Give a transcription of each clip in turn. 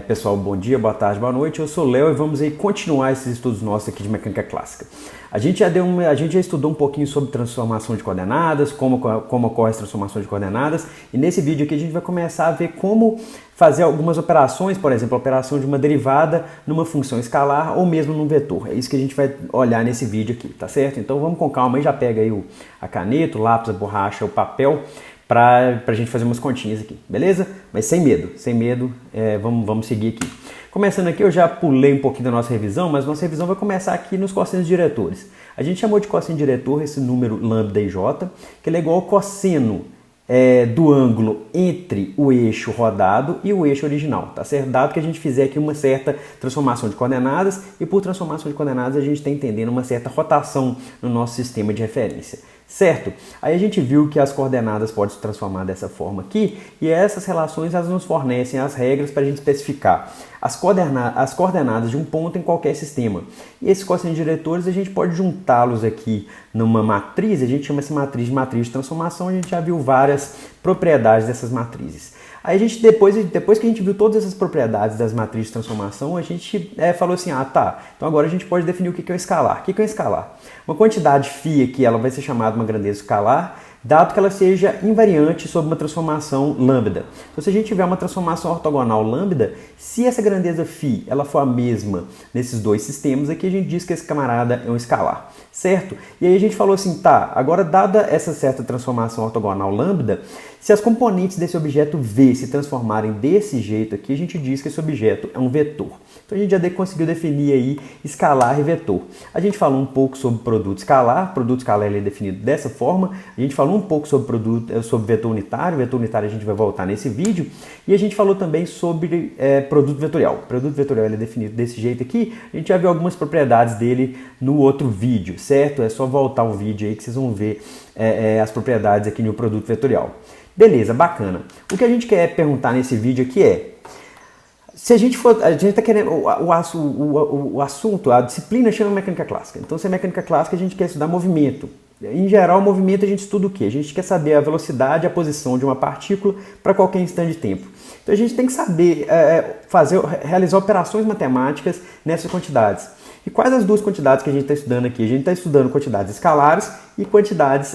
Pessoal, bom dia, boa tarde, boa noite. Eu sou o Léo e vamos aí continuar esses estudos nossos aqui de mecânica clássica. A gente já estudou um pouquinho sobre transformação de coordenadas, como ocorre as transformações de coordenadas, e nesse vídeo aqui a gente vai começar a ver como fazer algumas operações, por exemplo, a operação de uma derivada numa função escalar ou mesmo num vetor. É isso que a gente vai olhar nesse vídeo aqui, tá certo? Então vamos com calma aí, já pega aí a caneta, o lápis, a borracha, o papel, para a gente fazer umas continhas aqui, beleza? Mas sem medo, vamos seguir aqui. Começando aqui, eu já pulei um pouquinho da nossa revisão, mas nossa revisão vai começar aqui nos cossenos diretores. A gente chamou de cosseno diretor esse número lambda e j, que ele é igual ao cosseno do ângulo entre o eixo rodado e o eixo original, tá certo? Dado que a gente fizer aqui uma certa transformação de coordenadas, e por transformação de coordenadas a gente está entendendo uma certa rotação no nosso sistema de referência. Certo? Aí a gente viu que as coordenadas podem se transformar dessa forma aqui, e essas relações elas nos fornecem as regras para a gente especificar as coordenadas de um ponto em qualquer sistema. E esses cossenos diretores a gente pode juntá-los aqui numa matriz, a gente chama essa matriz de transformação, a gente já viu várias propriedades dessas matrizes. Aí a gente, depois que a gente viu todas essas propriedades das matrizes de transformação, a gente falou assim, então agora a gente pode definir o que é um escalar. O que é um escalar? Uma quantidade φ aqui, ela vai ser chamada uma grandeza escalar, dado que ela seja invariante sobre uma transformação lambda. Então, se a gente tiver uma transformação ortogonal lambda, se essa grandeza φ ela for a mesma nesses dois sistemas, aqui a gente diz que esse camarada é um escalar, certo? E aí a gente falou assim, agora dada essa certa transformação ortogonal lambda, se as componentes desse objeto V se transformarem desse jeito aqui, a gente diz que esse objeto é um vetor. Então a gente já conseguiu definir aí escalar e vetor. A gente falou um pouco sobre produto escalar ele é definido dessa forma. A gente falou um pouco sobre vetor unitário a gente vai voltar nesse vídeo. E a gente falou também sobre produto vetorial. O produto vetorial ele é definido desse jeito aqui. A gente já viu algumas propriedades dele no outro vídeo, certo? É só voltar o vídeo aí que vocês vão ver as propriedades aqui no produto vetorial. Beleza, bacana. O que a gente quer perguntar nesse vídeo aqui se a gente está querendo, o assunto, a disciplina chama mecânica clássica. Então, se é mecânica clássica, a gente quer estudar movimento. Em geral, movimento a gente estuda o quê? A gente quer saber a velocidade, a posição de uma partícula para qualquer instante de tempo. Então, a gente tem que saber realizar operações matemáticas nessas quantidades. E quais as duas quantidades que a gente está estudando aqui? A gente está estudando quantidades escalares e quantidades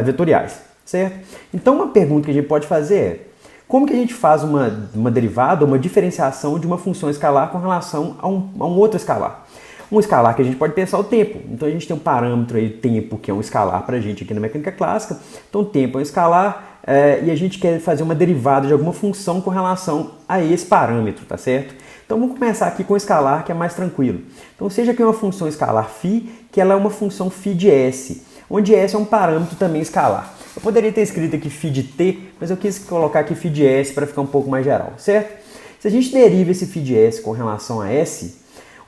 vetoriais, certo? Então, uma pergunta que a gente pode fazer como que a gente faz uma derivada, uma diferenciação de uma função escalar com relação a um outro escalar? Um escalar que a gente pode pensar o tempo. Então a gente tem um parâmetro aí, tempo, que é um escalar para a gente aqui na mecânica clássica. Então tempo é um escalar e a gente quer fazer uma derivada de alguma função com relação a esse parâmetro, tá certo? Então vamos começar aqui com o escalar, que é mais tranquilo. Então seja aqui uma função escalar φ, que ela é uma função φ de s, onde s é um parâmetro também escalar. Eu poderia ter escrito aqui φ de t, mas eu quis colocar aqui φ de s para ficar um pouco mais geral, certo? Se a gente deriva esse φ de s com relação a s,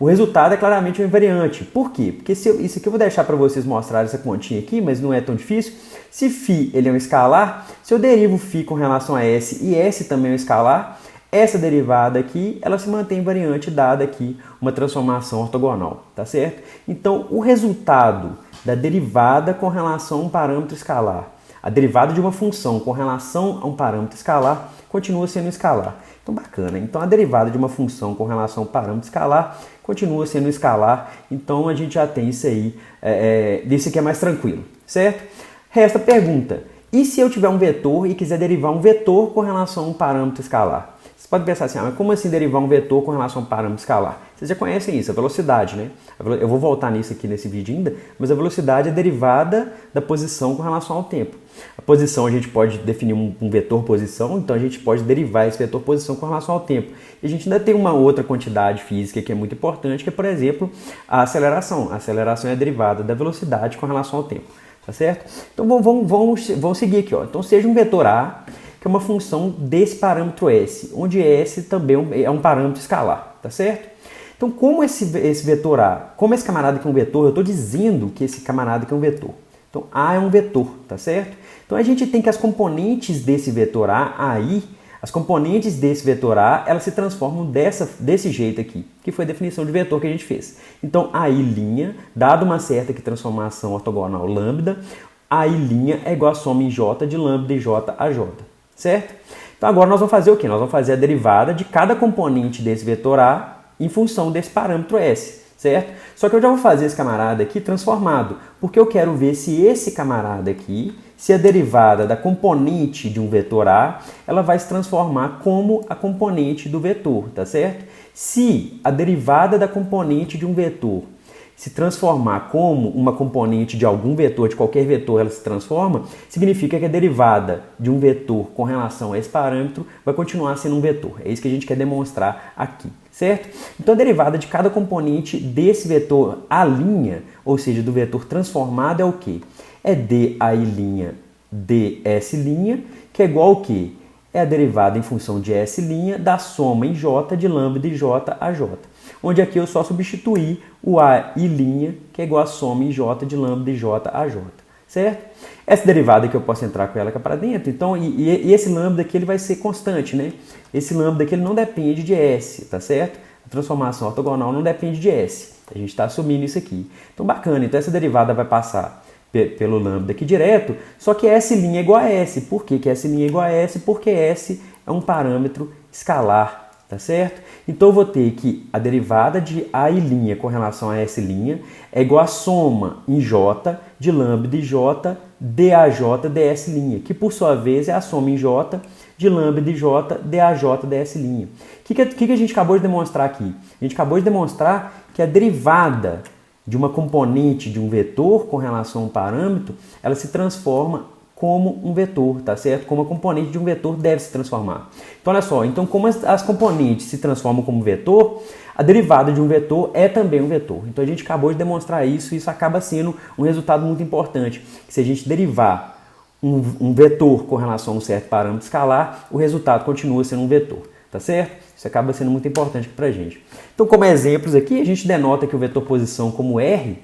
o resultado é claramente um invariante. Por quê? Porque isso aqui eu vou deixar para vocês mostrarem essa continha aqui, mas não é tão difícil. Se φ ele é um escalar, se eu derivo φ com relação a s e s também é um escalar, essa derivada aqui, ela se mantém invariante dada aqui uma transformação ortogonal, tá certo? Então, o resultado da derivada com relação a um parâmetro escalar, a derivada de uma função com relação a um parâmetro escalar continua sendo escalar. Então, bacana. Então, a derivada de uma função com relação a um parâmetro escalar continua sendo escalar. Então, a gente já tem isso aí. Isso aqui é mais tranquilo, certo? Resta a pergunta. E se eu tiver um vetor e quiser derivar um vetor com relação a um parâmetro escalar? Você pode pensar assim, mas como assim derivar um vetor com relação a um parâmetro escalar? Vocês já conhecem isso, a velocidade, né? Eu vou voltar nisso aqui nesse vídeo ainda, mas a velocidade é derivada da posição com relação ao tempo. A posição a gente pode definir um vetor posição, então a gente pode derivar esse vetor posição com relação ao tempo. E a gente ainda tem uma outra quantidade física que é muito importante, que é, por exemplo, a aceleração. A aceleração é a derivada da velocidade com relação ao tempo, tá certo? Então vamos seguir aqui, ó. Então seja um vetor A, que é uma função desse parâmetro S, onde S também é um parâmetro escalar, tá certo? Então, como esse vetor A, como esse camarada aqui é um vetor, eu estou dizendo que esse camarada aqui é um vetor. Então, A é um vetor, tá certo? Então, a gente tem que as componentes desse vetor A, aí, as componentes desse vetor A, elas se transformam desse jeito aqui, que foi a definição de vetor que a gente fez. Então, aí', dado uma certa transformação ortogonal lambda, aí' é igual a soma em J de lambda e J a J, certo? Então agora nós vamos fazer o quê? Nós vamos fazer a derivada de cada componente desse vetor A em função desse parâmetro S, certo? Só que eu já vou fazer esse camarada aqui transformado, porque eu quero ver se esse camarada aqui, se a derivada da componente de um vetor A, ela vai se transformar como a componente do vetor, tá certo? Se a derivada da componente de um vetor se transformar como uma componente de algum vetor, de qualquer vetor ela se transforma, significa que a derivada de um vetor com relação a esse parâmetro vai continuar sendo um vetor. É isso que a gente quer demonstrar aqui, certo? Então a derivada de cada componente desse vetor A', ou seja, do vetor transformado, é o quê? É dA' ds', que é igual ao quê? É a derivada em função de S' da soma em J de lambda de J a J. Onde aqui eu só substituir o A'I', que é igual a soma em J de lambda de J a J, certo? Essa derivada aqui eu posso entrar com ela aqui para dentro, então, e esse lambda aqui ele vai ser constante, né? Esse lambda aqui ele não depende de S, tá certo? A transformação ortogonal não depende de S, a gente está assumindo isso aqui. Então bacana, então essa derivada vai passar pelo lambda aqui direto, só que S' é igual a S. Por que S' é igual a S? Porque S é um parâmetro escalar, tá certo? Então eu vou ter que a derivada de A'I' com relação a S' é igual a soma em J de lambda de J dAJ ds', que por sua vez é a soma em J de lambda de J dAJ ds'. O que a gente acabou de demonstrar aqui? A gente acabou de demonstrar que a derivada de uma componente de um vetor com relação a um parâmetro, ela se transforma como um vetor, tá certo? Como a componente de um vetor deve se transformar. Então, olha só, então como as componentes se transformam como vetor, a derivada de um vetor é também um vetor. Então, a gente acabou de demonstrar isso e isso acaba sendo um resultado muito importante. Que se a gente derivar um vetor com relação a um certo parâmetro escalar, o resultado continua sendo um vetor, tá certo? Isso acaba sendo muito importante para a gente. Então, como exemplos aqui, a gente denota que o vetor posição como R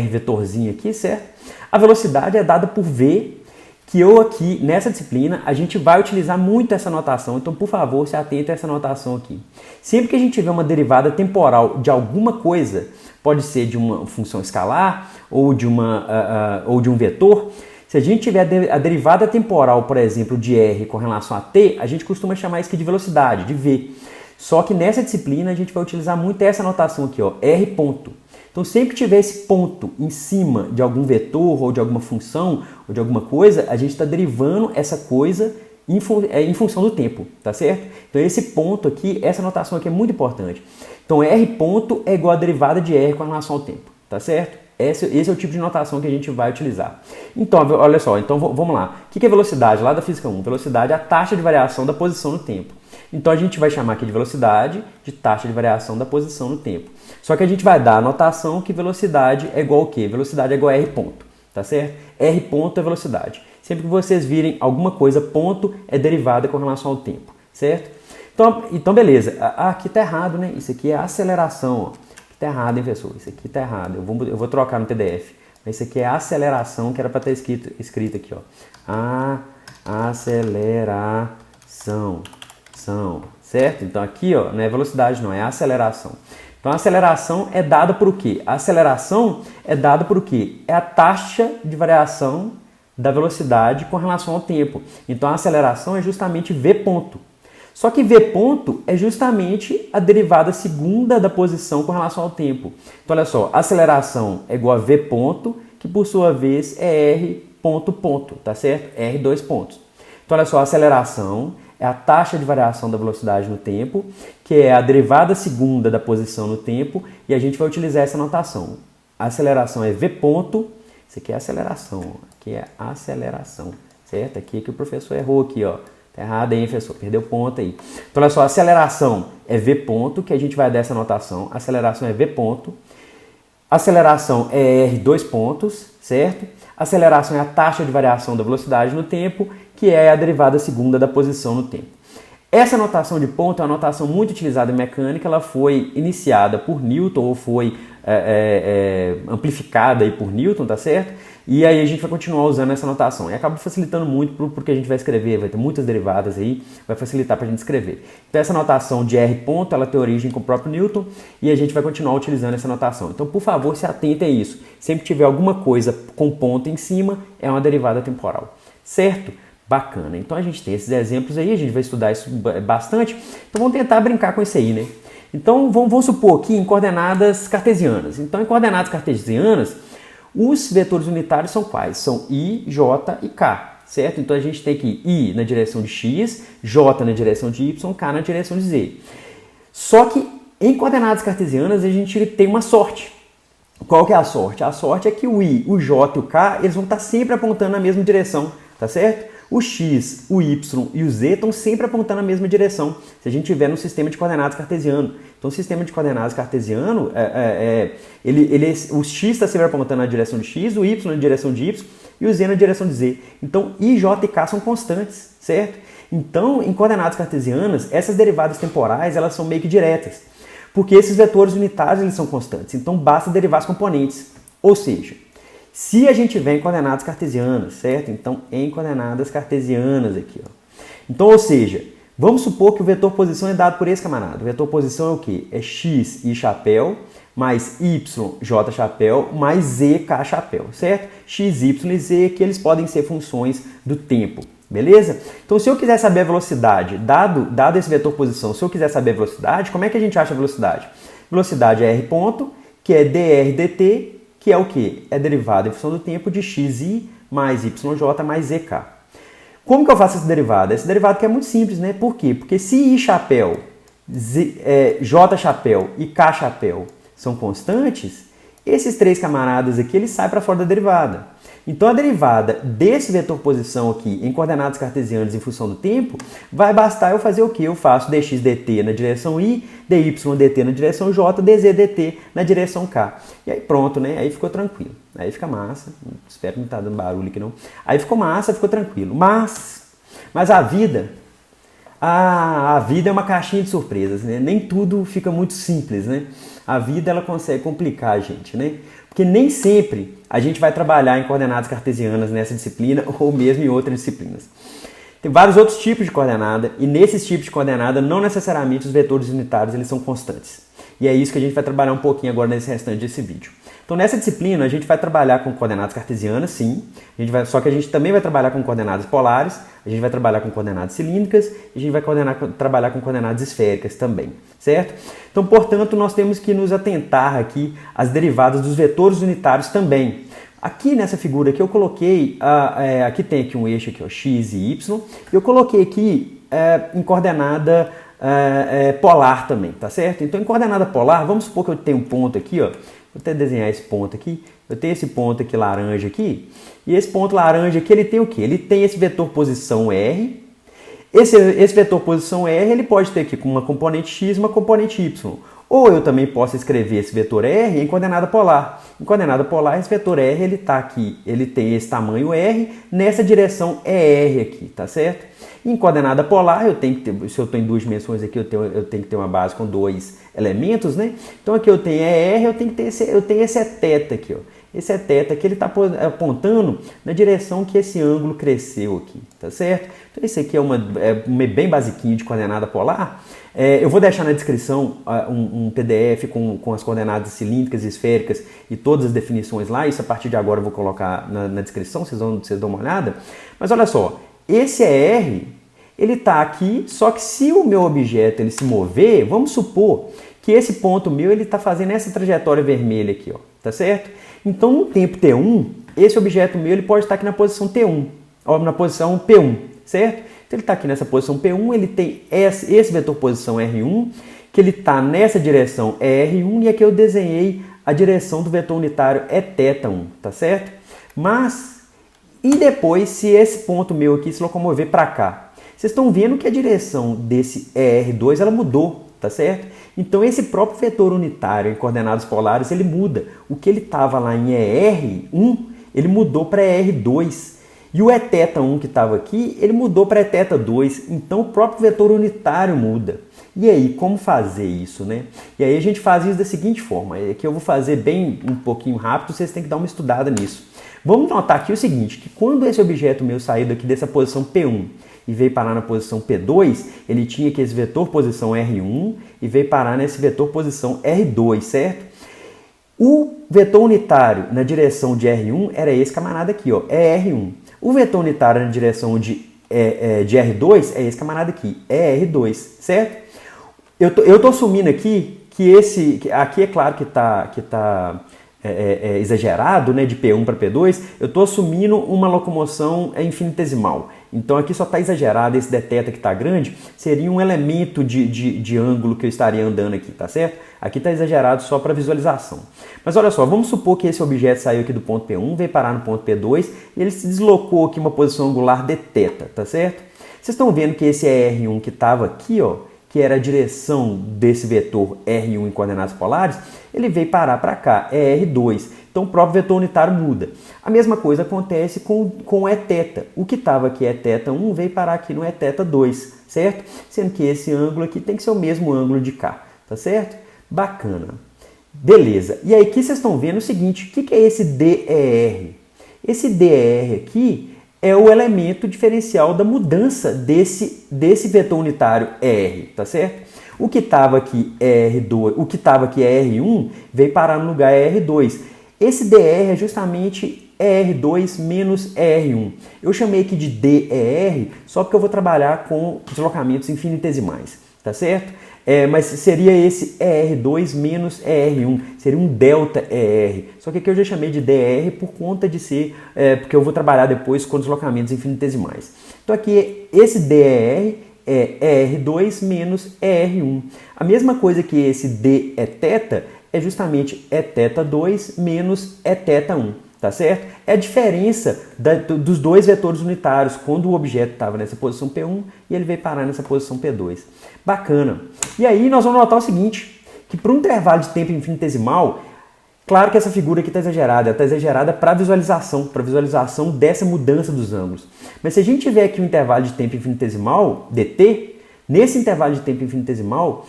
vetorzinho aqui, certo? A velocidade é dada por V, que eu aqui, nessa disciplina, a gente vai utilizar muito essa notação, então, por favor, se atente a essa notação aqui. Sempre que a gente tiver uma derivada temporal de alguma coisa, pode ser de uma função escalar ou de um vetor, se a gente tiver a derivada temporal, por exemplo, de R com relação a t, a gente costuma chamar isso aqui de velocidade, de v. Só que nessa disciplina a gente vai utilizar muito essa notação aqui, ó, R ponto. Então sempre que tiver esse ponto em cima de algum vetor ou de alguma função ou de alguma coisa, a gente está derivando essa coisa em função do tempo, tá certo? Então esse ponto aqui, essa notação aqui é muito importante. Então R ponto é igual a derivada de R com relação ao tempo, tá certo? Esse é o tipo de notação que a gente vai utilizar. Então, olha só, então vamos lá. O que é velocidade lá da física 1? Velocidade é a taxa de variação da posição no tempo. Então a gente vai chamar aqui de velocidade de taxa de variação da posição no tempo. Só que a gente vai dar a notação que velocidade é igual ao quê? Velocidade é igual a R ponto, tá certo? R ponto é velocidade. Sempre que vocês virem alguma coisa, ponto é derivada com relação ao tempo, certo? Então beleza. Aqui tá errado, né? Isso aqui é aceleração, ó. Tá errado, hein, professor? Isso aqui tá errado. Eu vou trocar no PDF. Isso aqui é aceleração, que era para estar escrito aqui, ó. Aceleração. Certo? Então aqui, ó, não é velocidade, não, é aceleração. Então a aceleração é dada por o quê? A aceleração é dada por o quê? É a taxa de variação da velocidade com relação ao tempo. Então a aceleração é justamente v ponto. Só que v ponto é justamente a derivada segunda da posição com relação ao tempo. Então, olha só, aceleração é igual a v ponto, que por sua vez é r ponto, tá certo? R dois pontos. Então, olha só, a aceleração é a taxa de variação da velocidade no tempo, que é a derivada segunda da posição no tempo, e a gente vai utilizar essa notação. A aceleração é v ponto, isso aqui é aceleração, aqui é aceleração, certo? Aqui é que o professor errou aqui, ó. Tá errado aí, professor. Perdeu ponto aí. Então, olha só, aceleração é v ponto, que a gente vai dar essa notação. Aceleração é v ponto. Aceleração é r dois pontos, certo? Aceleração é a taxa de variação da velocidade no tempo, que é a derivada segunda da posição no tempo. Essa notação de ponto é uma notação muito utilizada em mecânica. Ela foi iniciada por Newton, ou foi amplificada aí por Newton, tá certo? E aí a gente vai continuar usando essa notação. E acaba facilitando muito porque a gente vai escrever, vai ter muitas derivadas aí, vai facilitar para a gente escrever. Então essa notação de R ponto, ela tem origem com o próprio Newton e a gente vai continuar utilizando essa notação. Então, por favor, se atente a isso. Sempre que tiver alguma coisa com ponto em cima, é uma derivada temporal. Certo? Bacana. Então a gente tem esses exemplos aí, a gente vai estudar isso bastante. Então vamos tentar brincar com isso aí, né? Então vamos supor aqui em coordenadas cartesianas. Então em coordenadas cartesianas, os vetores unitários são quais? São I, J e K, certo? Então a gente tem aqui I na direção de X, J na direção de Y, K na direção de Z. Só que em coordenadas cartesianas a gente tem uma sorte. Qual que é a sorte? A sorte é que o I, o J e o K, eles vão estar sempre apontando na mesma direção, tá certo? O X, o Y e o Z estão sempre apontando na mesma direção, se a gente tiver no sistema de coordenadas cartesiano. Então, o sistema de coordenadas cartesiano, o X está sempre apontando na direção de X, o Y na direção de Y e o Z na direção de Z. Então, I, J e K são constantes, certo? Então, em coordenadas cartesianas, essas derivadas temporais, elas são meio que diretas, porque esses vetores unitários, eles são constantes. Então, basta derivar as componentes. Ou seja, se a gente tiver em coordenadas cartesianas, certo? Então, em coordenadas cartesianas aqui, ó. Então, ou seja, vamos supor que o vetor posição é dado por esse camarada. O vetor posição é o quê? É x, i chapéu, mais y, j chapéu, mais z, k chapéu, certo? X, y e z, que eles podem ser funções do tempo, beleza? Então, se eu quiser saber a velocidade, dado esse vetor posição, se eu quiser saber a velocidade, como é que a gente acha a velocidade? Velocidade é r ponto, que é dr dt, que é o quê? É derivada em função do tempo de xi mais yj mais zk. Como que eu faço essa derivada? Essa derivada que é muito simples, né? Por quê? Porque se i chapéu, j chapéu e k chapéu são constantes, esses três camaradas aqui, eles saem para fora da derivada. Então, a derivada desse vetor posição aqui em coordenadas cartesianas em função do tempo, vai bastar eu fazer o quê? Eu faço dx dt na direção i, dy dt na direção j, dz dt na direção k. E aí pronto, né? Aí ficou tranquilo. Aí fica massa. Espero que não tá dando barulho aqui não. Aí ficou massa, ficou tranquilo. Mas a vida é uma caixinha de surpresas, né? Nem tudo fica muito simples, né? A vida, ela consegue complicar a gente, né? Porque nem sempre a gente vai trabalhar em coordenadas cartesianas nessa disciplina ou mesmo em outras disciplinas. Tem vários outros tipos de coordenada e nesses tipos de coordenada não necessariamente os vetores unitários eles são constantes. E é isso que a gente vai trabalhar um pouquinho agora nesse restante desse vídeo. Então nessa disciplina a gente vai trabalhar com coordenadas cartesianas, sim, só que a gente também vai trabalhar com coordenadas polares, a gente vai trabalhar com coordenadas cilíndricas e a gente vai trabalhar com coordenadas esféricas também, certo? Então, portanto, nós temos que nos atentar aqui às derivadas dos vetores unitários também. Aqui nessa figura aqui eu coloquei, aqui tem aqui um eixo aqui, ó, x e y, e eu coloquei aqui em coordenada polar também, tá certo? Então, em coordenada polar, vamos supor que eu tenho um ponto aqui, ó, vou até desenhar esse ponto aqui. Eu tenho esse ponto aqui laranja aqui. E esse ponto laranja aqui, ele tem o quê? Ele tem esse vetor posição R. Esse vetor posição R, ele pode ter aqui uma componente X e uma componente Y. Ou eu também posso escrever esse vetor R em coordenada polar. Em coordenada polar, esse vetor R, ele tá aqui, ele tem esse tamanho R, nessa direção é R aqui, tá certo? Em coordenada polar, eu tenho que ter, se eu estou em duas dimensões aqui, eu tenho que ter uma base com dois elementos, né? Então aqui eu tenho R, eu tenho esse θ aqui, ó. Esse θ aqui, ele está apontando na direção que esse ângulo cresceu aqui, tá certo? Então esse aqui é bem basiquinho de coordenada polar. Eu vou deixar na descrição um PDF com as coordenadas cilíndricas e esféricas e todas as definições lá. Isso a partir de agora eu vou colocar na descrição, vocês dão uma olhada. Mas olha só, esse R, ele está aqui, só que se o meu objeto ele se mover, vamos supor que esse ponto meu ele está fazendo essa trajetória vermelha aqui, ó, tá certo? Então, no tempo t1, esse objeto meu ele pode estar aqui na posição t1, ou na posição p1, certo? Então, ele está aqui nessa posição p1, ele tem esse vetor posição r1, que ele está nessa direção r1, e aqui eu desenhei a direção do vetor unitário é θ1, tá certo? Mas, e depois, se esse ponto meu aqui se locomover para cá? Vocês estão vendo que a direção desse ER2 ela mudou, tá certo? Então esse próprio vetor unitário em coordenadas polares ele muda. O que ele estava lá em ER1, ele mudou para ER2. E o Eθ1 que estava aqui, ele mudou para Eθ2. Então o próprio vetor unitário muda. E aí, como fazer isso, né? E aí a gente faz isso da seguinte forma. Aqui eu vou fazer bem um pouquinho rápido, vocês têm que dar uma estudada nisso. Vamos notar aqui o seguinte, que quando esse objeto meu saiu daqui dessa posição P1 e veio parar na posição P2, ele tinha aqui esse vetor posição R1 e veio parar nesse vetor posição R2, certo? O vetor unitário na direção de R1 era esse camarada aqui, ó, é R1. O vetor unitário na direção de de R2 é esse camarada aqui, é R2, certo? Eu tô assumindo aqui que aqui é claro que tá exagerado, né, de P1 para P2, eu estou assumindo uma locomoção infinitesimal. Então aqui só está exagerado, esse dθ que está grande seria um elemento de ângulo que eu estaria andando aqui, tá certo? Aqui está exagerado só para visualização. Mas olha só, vamos supor que esse objeto saiu aqui do ponto P1, veio parar no ponto P2 e ele se deslocou aqui uma posição angular dθ, tá certo? Vocês estão vendo que esse R1 que estava aqui, ó, que era a direção desse vetor R1 em coordenadas polares, ele veio parar para cá, é R2. Então o próprio vetor unitário muda. A mesma coisa acontece com o Eθ. O que estava aqui Eθ1 veio parar aqui no Eθ2, certo? Sendo que esse ângulo aqui tem que ser o mesmo ângulo de cá, tá certo? Bacana. Beleza. E aí aqui vocês estão vendo o seguinte, o que é esse dEr? Esse dEr aqui é o elemento diferencial da mudança desse vetor unitário R, tá certo? O que estava aqui R2, o que estava aqui R1 veio parar no lugar R2. Esse dr é justamente R2 menos R1. Eu chamei aqui de dEr só porque eu vou trabalhar com deslocamentos infinitesimais, tá certo? Mas seria esse ER2 menos ER1, seria um delta ER. Só que aqui eu já chamei de dr por conta de ser, porque eu vou trabalhar depois com deslocamentos infinitesimais. Então aqui esse dr é ER2 menos ER1. A mesma coisa que esse dEθ é justamente Eθ2 menos Eθ1, tá certo? É a diferença dos dois vetores unitários quando o objeto estava nessa posição P1 e ele veio parar nessa posição P2. Bacana. E aí nós vamos notar o seguinte, que para um intervalo de tempo infinitesimal, claro que essa figura aqui está exagerada para visualização dessa mudança dos ângulos. Mas se a gente tiver aqui um intervalo de tempo infinitesimal, dt, nesse intervalo de tempo infinitesimal,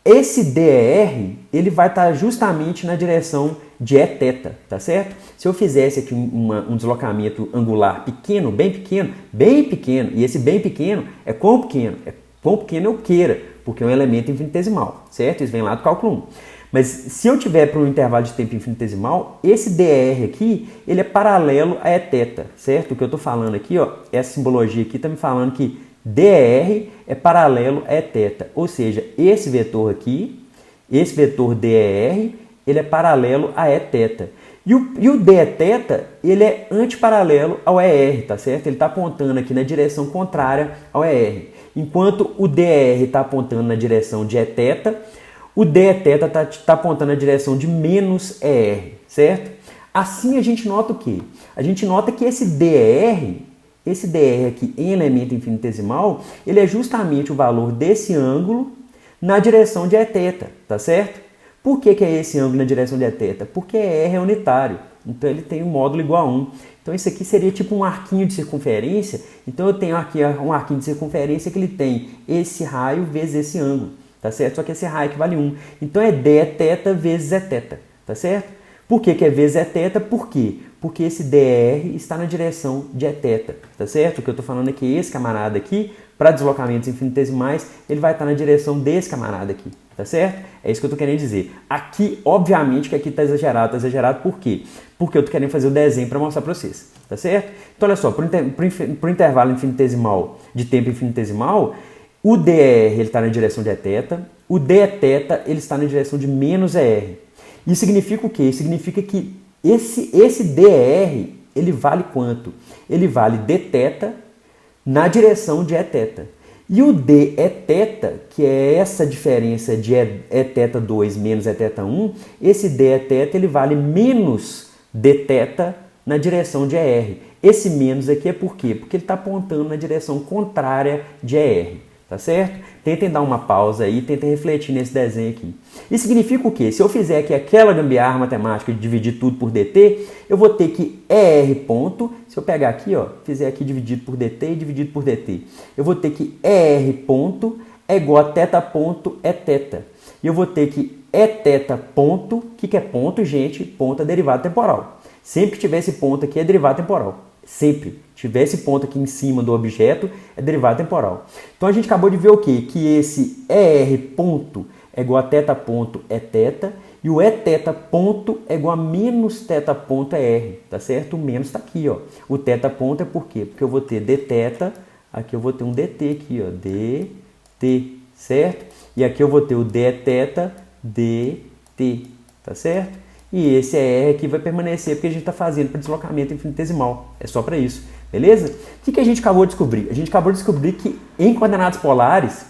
esse dr ele vai estar justamente na direção de Eθ, tá certo? Se eu fizesse aqui um deslocamento angular pequeno, bem pequeno, e esse bem pequeno é quão pequeno? É quão pequeno eu queira, porque é um elemento infinitesimal, certo? Isso vem lá do cálculo 1. Mas se eu tiver para um intervalo de tempo infinitesimal, esse dr aqui, ele é paralelo a Eθ, certo? O que eu estou falando aqui, ó, essa simbologia aqui está me falando que dr é paralelo a Eθ, ou seja, esse vetor aqui, esse vetor dr, ele é paralelo a Eθ. E o dθ, ele é antiparalelo ao ER, tá certo? Ele está apontando aqui na direção contrária ao ER. Enquanto o dr está apontando na direção de Eθ, o dθ está apontando na direção de menos ER, certo? Assim a gente nota o quê? A gente nota que esse dr aqui em elemento infinitesimal, ele é justamente o valor desse ângulo na direção de Eθ, tá certo? Por que é esse ângulo na direção de Eθ? Porque R é unitário, então ele tem um módulo igual a 1. Então isso aqui seria tipo um arquinho de circunferência, então eu tenho aqui um arquinho de circunferência que ele tem esse raio vezes esse ângulo, tá certo? Só que esse raio equivale a 1. Então é dθ vezes Eθ, tá certo? Por que é vezes Eθ? Por quê? Porque esse dr está na direção de Eθ, tá certo? O que eu estou falando é que esse camarada aqui, para deslocamentos infinitesimais, ele vai estar na direção desse camarada aqui, tá certo? É isso que eu estou querendo dizer. Aqui, obviamente que aqui está exagerado por quê? Porque eu estou querendo fazer o desenho para mostrar para vocês, tá certo? Então olha só, para o intervalo infinitesimal, de tempo infinitesimal, o dr ele está na direção de Eθ, o dθ ele está na direção de menos ER. Isso significa o quê? Isso significa que esse dr, ele vale quanto? Ele vale dθ na direção de Eθ. E o dEθ, que é essa diferença de Eθ2 menos Eθ1, esse dEθ ele vale menos dθ na direção de ER. Esse menos aqui é por quê? Porque ele está apontando na direção contrária de ER. Tá certo? Tentem dar uma pausa aí, tentem refletir nesse desenho aqui. Isso significa o quê? Se eu fizer aqui aquela gambiarra matemática de dividir tudo por dt, eu vou ter que ER ponto, se eu pegar aqui, ó, fizer aqui dividido por dt e dividido por dt, eu vou ter que ER ponto é igual a θ ponto é θ. E eu vou ter que Eθ ponto, o que é ponto, gente? Ponto é derivada temporal. Sempre que tiver esse ponto aqui é derivada temporal. Sempre. Tiver esse ponto aqui em cima do objeto, é derivada temporal. Então a gente acabou de ver o quê? Que esse ER ponto é igual a θ ponto é θ e o Eθ ponto é igual a menos θ ponto é R, tá certo? O menos está aqui, ó. O θ ponto é por quê? Porque eu vou ter dθ aqui eu vou ter um dt aqui, ó, dt, certo? E aqui eu vou ter o d é θ, dt, tá certo? E esse R aqui vai permanecer porque a gente está fazendo para deslocamento infinitesimal. É só para isso, beleza? O que a gente acabou de descobrir? A gente acabou de descobrir que em coordenadas polares,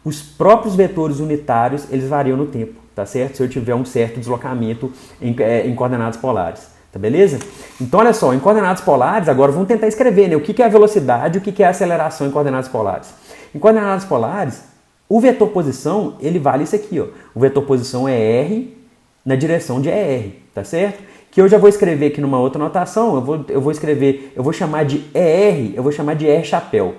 os próprios vetores unitários, eles variam no tempo, tá certo? Se eu tiver um certo deslocamento em coordenadas polares, tá beleza? Então, olha só, em coordenadas polares, agora vamos tentar escrever, né? O que é a velocidade e o que é a aceleração em coordenadas polares. Em coordenadas polares, o vetor posição, ele vale isso aqui, ó. O vetor posição é R na direção de ER, tá certo? Que eu já vou escrever aqui numa outra notação, eu vou chamar de ER, eu vou chamar de R chapéu.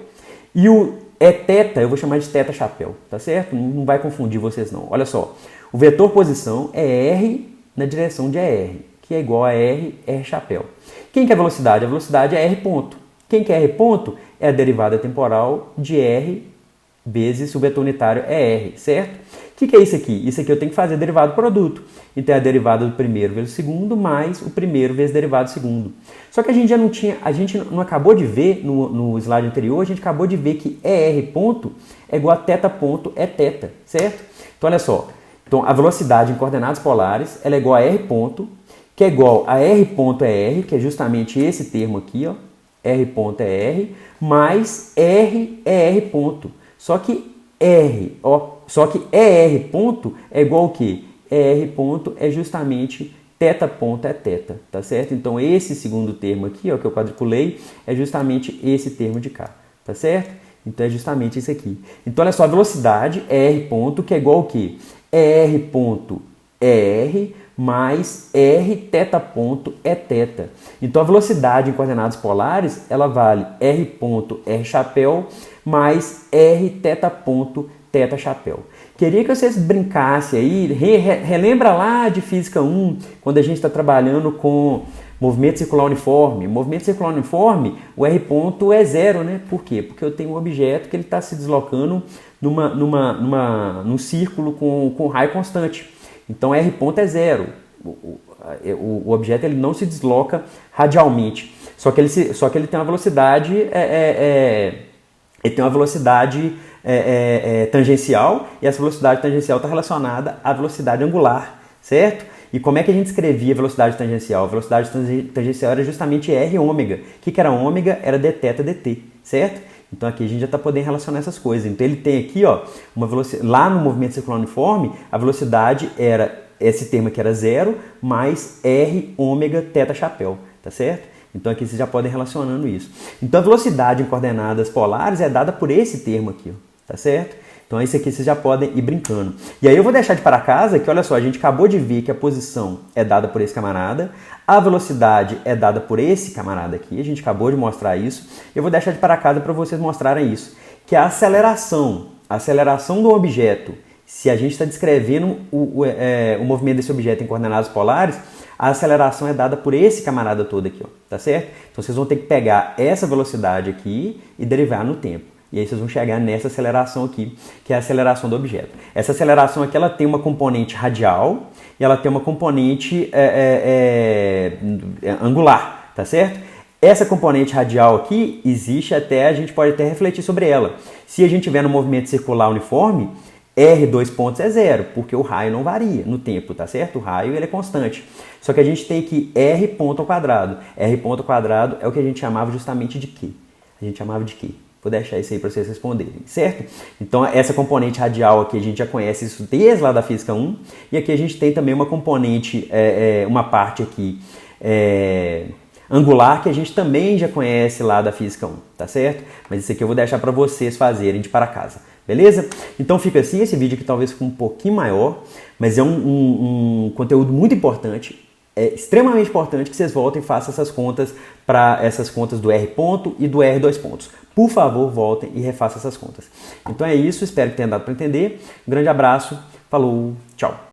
E o θ, eu vou chamar de θ chapéu, tá certo? Não vai confundir vocês não. Olha só, o vetor posição é R na direção de ER, que é igual a R chapéu. Quem que é a velocidade? A velocidade é R ponto. Quem que é R ponto? É a derivada temporal de R vezes o vetor unitário é R, certo? O que é isso aqui? Isso aqui eu tenho que fazer derivado do produto. Então é a derivada do primeiro vezes o segundo mais o primeiro vezes derivado do segundo. Só que a gente já não tinha, a gente não acabou de ver no slide anterior, a gente acabou de ver que ER ponto é igual a θ ponto é θ, certo? Então olha só, então a velocidade em coordenadas polares ela é igual a R ponto, que é igual a R ponto é R, que é justamente esse termo aqui, ó, R ponto é R, mais R é R ponto. Só que ER ponto é igual ao quê? ER ponto é justamente θ ponto é θ, tá certo? Então esse segundo termo aqui, ó, que eu quadriculei, é justamente esse termo de cá, tá certo? Então é justamente isso aqui. Então olha só, a velocidade é R ponto, que é igual ao quê? ER ponto é R mais R θ ponto é θ. Então a velocidade em coordenadas polares, ela vale R ponto R chapéu mais R θ ponto θ chapéu. Queria que vocês brincassem aí, relembra lá de Física 1, quando a gente está trabalhando com movimento circular uniforme. Movimento circular uniforme, o R ponto é zero, né? Por quê? Porque eu tenho um objeto que ele está se deslocando num círculo com raio constante. Então R ponto é zero. O objeto ele não se desloca radialmente. Só que ele tem uma velocidade tangencial, e essa velocidade tangencial está relacionada à velocidade angular, certo? E como é que a gente escrevia a velocidade tangencial? A velocidade tangencial era justamente R ômega. O que era ômega? Era dθ dt, certo? Então aqui a gente já está podendo relacionar essas coisas. Então ele tem aqui, ó, uma velocidade, lá no movimento circular uniforme, a velocidade era esse termo aqui era zero mais R ômega θ chapéu, tá certo? Então aqui vocês já podem relacionando isso. Então a velocidade em coordenadas polares é dada por esse termo aqui, ó, tá certo? Então esse aqui vocês já podem ir brincando. E aí eu vou deixar de para casa que, olha só, a gente acabou de ver que a posição é dada por esse camarada, a velocidade é dada por esse camarada aqui, a gente acabou de mostrar isso. Eu vou deixar de para casa para vocês mostrarem isso, que a aceleração do objeto, se a gente está descrevendo o movimento desse objeto em coordenadas polares, a aceleração é dada por esse camarada todo aqui, ó, tá certo? Então vocês vão ter que pegar essa velocidade aqui e derivar no tempo. E aí vocês vão chegar nessa aceleração aqui, que é a aceleração do objeto. Essa aceleração aqui ela tem uma componente radial e ela tem uma componente angular, tá certo? Essa componente radial aqui existe a gente pode até refletir sobre ela. Se a gente tiver no movimento circular uniforme, R2 pontos é zero, porque o raio não varia no tempo, tá certo? O raio ele é constante. Só que a gente tem aqui R ponto ao quadrado. R ponto ao quadrado é o que a gente chamava justamente de quê? A gente chamava de quê? Vou deixar isso aí para vocês responderem, certo? Então essa componente radial aqui a gente já conhece isso desde lá da Física 1. E aqui a gente tem também uma componente, uma parte aqui angular que a gente também já conhece lá da Física 1, tá certo? Mas isso aqui eu vou deixar para vocês fazerem de para casa. Beleza? Então fica assim, esse vídeo aqui talvez fique um pouquinho maior, mas é um conteúdo muito importante, é extremamente importante que vocês voltem e façam essas contas do R ponto e do R2 pontos. Por favor, voltem e refaçam essas contas. Então é isso, espero que tenha dado para entender. Um grande abraço, falou, tchau!